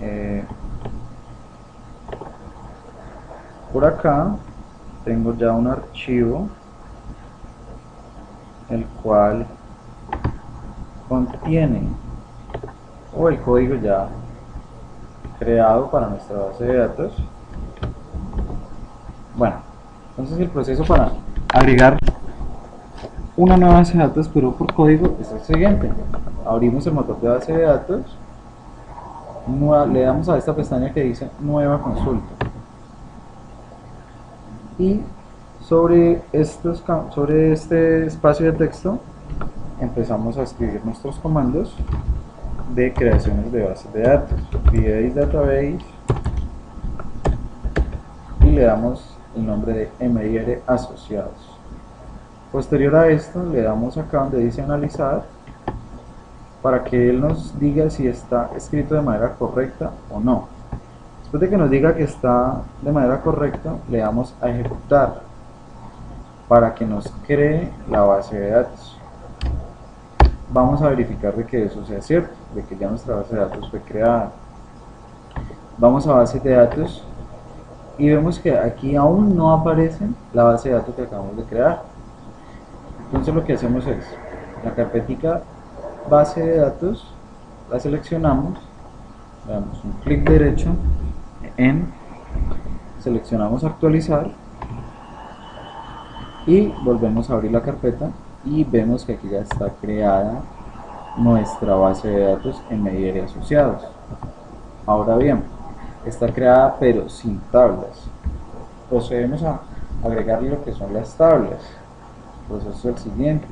Eh, por acá tengo ya un archivo el cual contiene o el código ya creado para nuestra base de datos. Bueno, entonces el proceso para agregar una nueva base de datos pero por código es el siguiente. Abrimos el motor de base de datos, le damos a esta pestaña que dice nueva consulta y sobre este espacio de texto empezamos a escribir nuestros comandos de creaciones de bases de datos. Create database y le damos el nombre de MIR asociados. Posterior a esto le damos acá donde dice analizar para que él nos diga si está escrito de manera correcta o no. Después de que nos diga que está de manera correcta, le damos a ejecutar para que nos cree la base de datos. Vamos a verificar de que eso sea cierto, de que ya nuestra base de datos fue creada. Vamos a base de datos y vemos que aquí aún no aparece la base de datos que acabamos de crear. Entonces lo que hacemos es, la carpetica base de datos, la seleccionamos, le damos un clic derecho en, seleccionamos actualizar y volvemos a abrir la carpeta y vemos que aquí ya está creada nuestra base de datos en MIR asociados. Ahora bien, está creada pero sin tablas. Procedemos a agregarle lo que son las tablas. El proceso es el siguiente.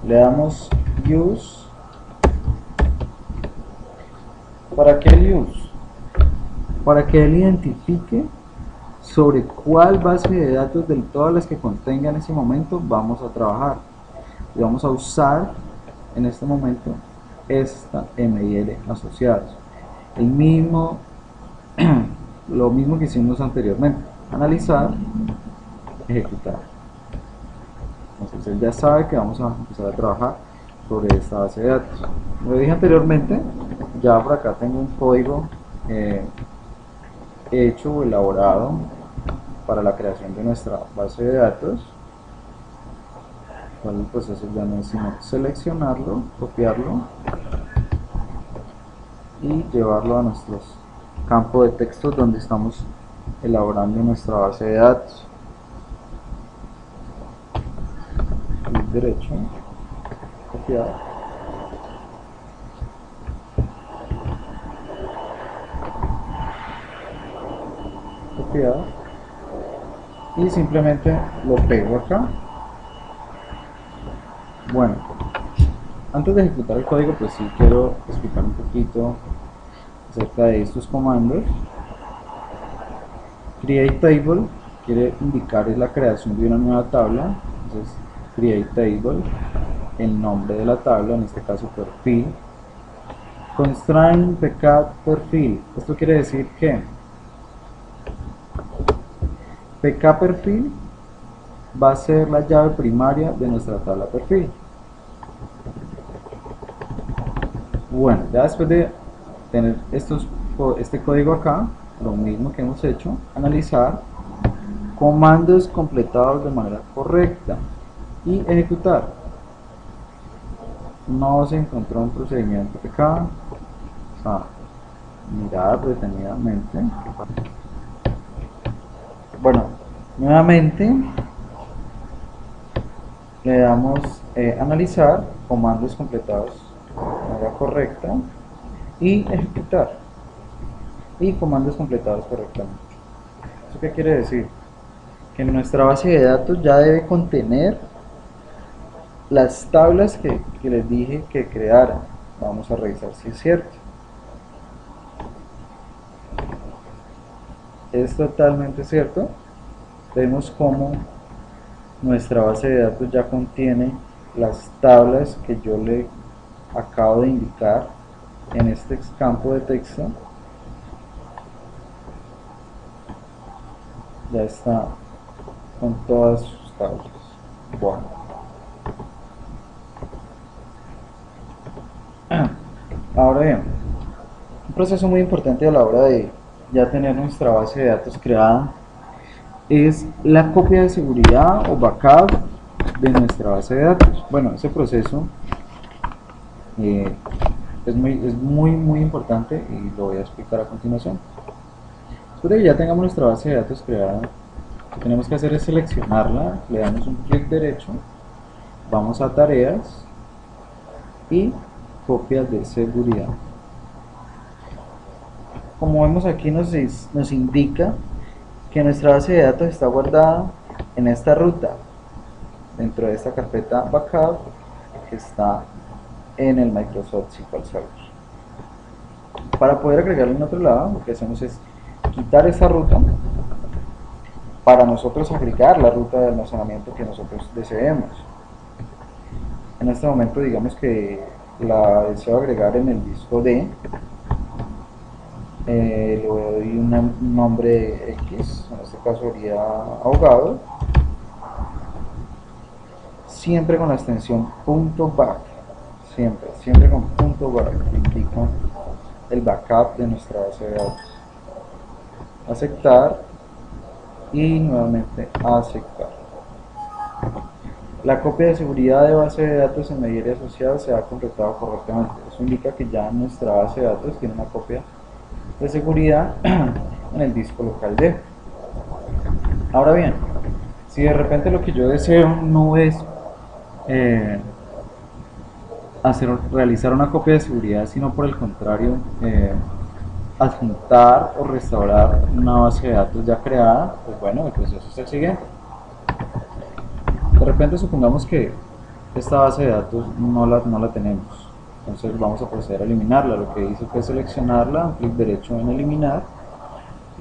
Le damos use. ¿Para qué el use? Para que él identifique sobre cuál base de datos de todas las que contenga en ese momento vamos a trabajar. Y vamos a usar en este momento esta MIR asociados. El mismo, lo mismo que hicimos anteriormente. Analizar, ejecutar. Entonces él ya sabe que vamos a empezar a trabajar sobre esta base de datos. Como dije anteriormente, ya por acá tengo un código hecho o elaborado para la creación de nuestra base de datos, cual el proceso ya no es sino seleccionarlo, copiarlo y llevarlo a nuestros campos de texto donde estamos elaborando nuestra base de datos. Clic derecho, copiar, copiar y simplemente lo pego acá. Bueno, antes de ejecutar el código, pues sí quiero explicar un poquito acerca de estos comandos. Create table quiere indicar la creación de una nueva tabla. Entonces, create table, el nombre de la tabla, en este caso perfil. Constraint pk perfil, esto quiere decir que pk perfil va a ser la llave primaria de nuestra tabla perfil. Bueno, ya después de tener este código acá, lo mismo que hemos hecho, analizar, comandos completados de manera correcta y ejecutar. No se encontró un procedimiento acá, o sea, mirar detenidamente. Bueno, nuevamente le damos analizar, comandos completados de manera correcta y ejecutar, y comandos completados correctamente. ¿Eso qué quiere decir? Que nuestra base de datos ya debe contener las tablas que les dije que crearan. Vamos a revisar si es cierto. Es totalmente cierto. Vemos cómo nuestra base de datos ya contiene las tablas que yo le acabo de indicar en este campo de texto. Ya está con todas sus tablas. Bueno, ahora bien, Un proceso muy importante a la hora de ya tener nuestra base de datos creada es la copia de seguridad o backup de nuestra base de datos. Bueno, ese proceso es muy importante y lo voy a explicar a continuación. Después de que ya tengamos nuestra base de datos creada, lo que tenemos que hacer es seleccionarla, le damos un clic derecho, vamos a tareas y copias de seguridad. Como vemos aquí nos indica que nuestra base de datos está guardada en esta ruta, dentro de esta carpeta backup que está en el Microsoft SQL Server. Para poder agregarlo en otro lado, lo que hacemos es quitar esa ruta para nosotros agregar la ruta de almacenamiento que nosotros deseemos. En este momento digamos que la deseo agregar en el disco D. Le doy un nombre X, en este caso sería ahogado, siempre con la extensión .back, siempre con .back, que indica el backup de nuestra base de datos. Aceptar y nuevamente aceptar. La copia de seguridad de base de datos en Meyery Asociados se ha completado correctamente. Eso indica que ya nuestra base de datos tiene una copia de seguridad en el disco local D. Ahora bien, si de repente lo que yo deseo no es realizar una copia de seguridad, sino por el contrario adjuntar o restaurar una base de datos ya creada, pues bueno, el proceso es el siguiente. De repente supongamos que esta base de datos no la tenemos, entonces vamos a proceder a eliminarla. Lo que hice fue seleccionarla, un clic derecho en eliminar,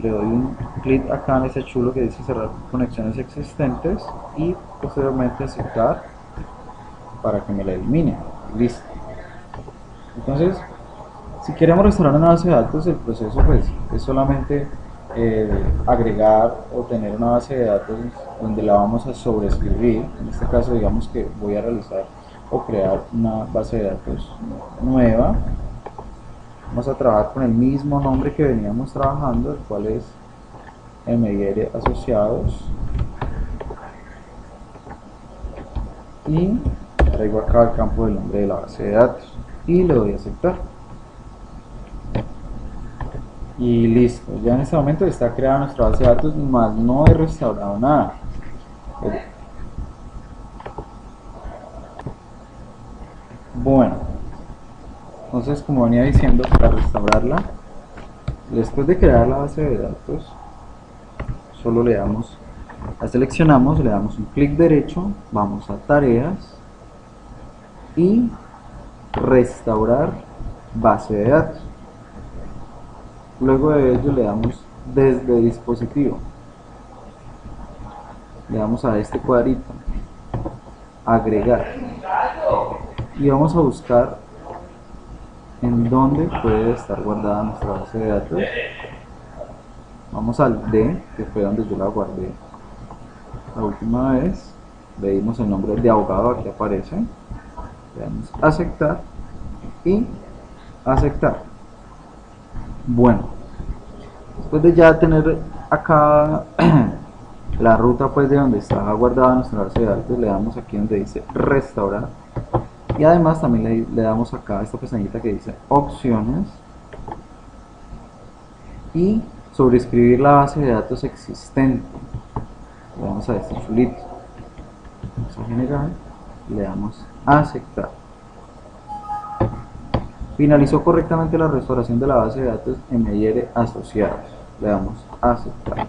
le doy un clic acá en ese chulo que dice cerrar conexiones existentes y posteriormente aceptar para que me la elimine. Listo. Entonces, si queremos restaurar una base de datos, el proceso pues es solamente agregar o tener una base de datos donde la vamos a sobreescribir. En este caso digamos que voy a realizar o crear una base de datos nueva. Vamos a trabajar con el mismo nombre que veníamos trabajando, el cual es Meyery Asociados, y traigo acá el campo del nombre de la base de datos y le doy a aceptar. Y listo, ya en este momento está creada nuestra base de datos, más no he restaurado nada. Bueno, entonces como venía diciendo, para restaurarla, después de crear la base de datos, solo la seleccionamos, le damos un clic derecho, vamos a tareas y restaurar base de datos. Luego de ello le damos desde dispositivo, le damos a este cuadrito, agregar, y vamos a buscar en dónde puede estar guardada nuestra base de datos. Vamos al D, que fue donde yo la guardé la última vez, le dimos el nombre de ahogado, aquí aparece, le damos aceptar y aceptar. Bueno, después de ya tener acá la ruta pues de donde está guardada nuestra base de datos, le damos aquí donde dice restaurar y además también le damos acá esta pestañita que dice opciones y sobreescribir la base de datos existente. Le damos a este chulito, vamos a generar, le damos a aceptar. Finalizó correctamente la restauración de la base de datos en Meyery Asociados, le damos a aceptar.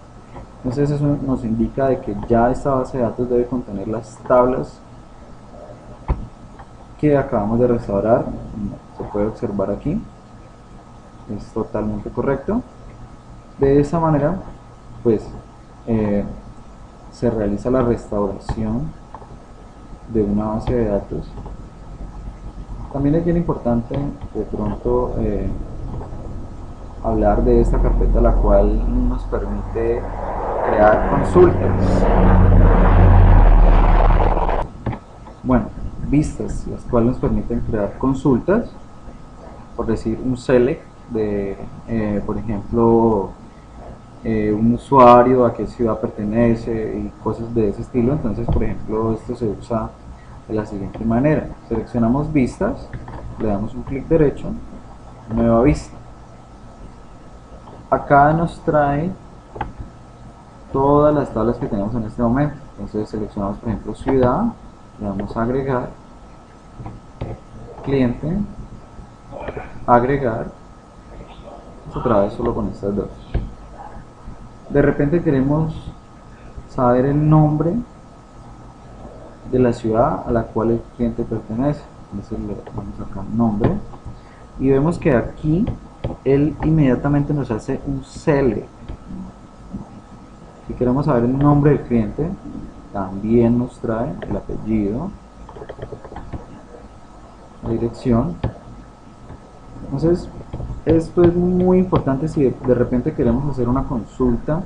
Entonces eso nos indica de que ya esta base de datos debe contener las tablas que acabamos de restaurar. Se puede observar aquí, es totalmente correcto. De esa manera pues se realiza la restauración de una base de datos. También es bien importante de pronto hablar de esta carpeta, la cual nos permite crear consultas. Bueno, vistas, las cuales nos permiten crear consultas, por decir un select, de, por ejemplo, un usuario, a qué ciudad pertenece y cosas de ese estilo. Entonces, por ejemplo, esto se usa de la siguiente manera: seleccionamos vistas, le damos un clic derecho, nueva vista. Acá nos trae todas las tablas que tenemos en este momento. Entonces seleccionamos, por ejemplo, ciudad, le damos a agregar, cliente, agregar, otra vez solo con estas dos. De repente queremos saber el nombre de la ciudad a la cual el cliente pertenece. Entonces le damos acá nombre y vemos que aquí él inmediatamente nos hace un select. Si queremos saber el nombre del cliente, también nos trae el apellido, la dirección. Entonces, esto es muy importante si de repente queremos hacer una consulta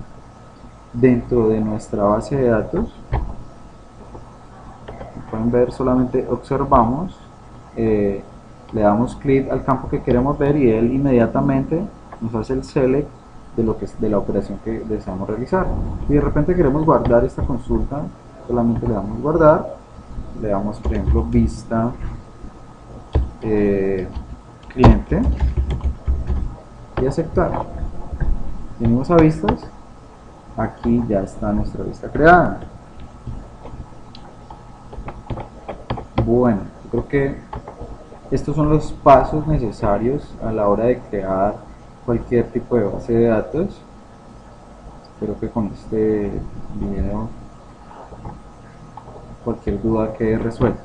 dentro de nuestra base de datos. Pueden ver, solamente observamos, le damos clic al campo que queremos ver y él inmediatamente nos hace el select de lo que es de la operación que deseamos realizar. Si de repente queremos guardar esta consulta, solamente le damos guardar, le damos, por ejemplo, vista cliente y aceptar. Venimos a vistas, aquí ya está nuestra vista creada. Bueno, yo creo que estos son los pasos necesarios a la hora de crear cualquier tipo de base de datos. Espero que con este video cualquier duda quede resuelta.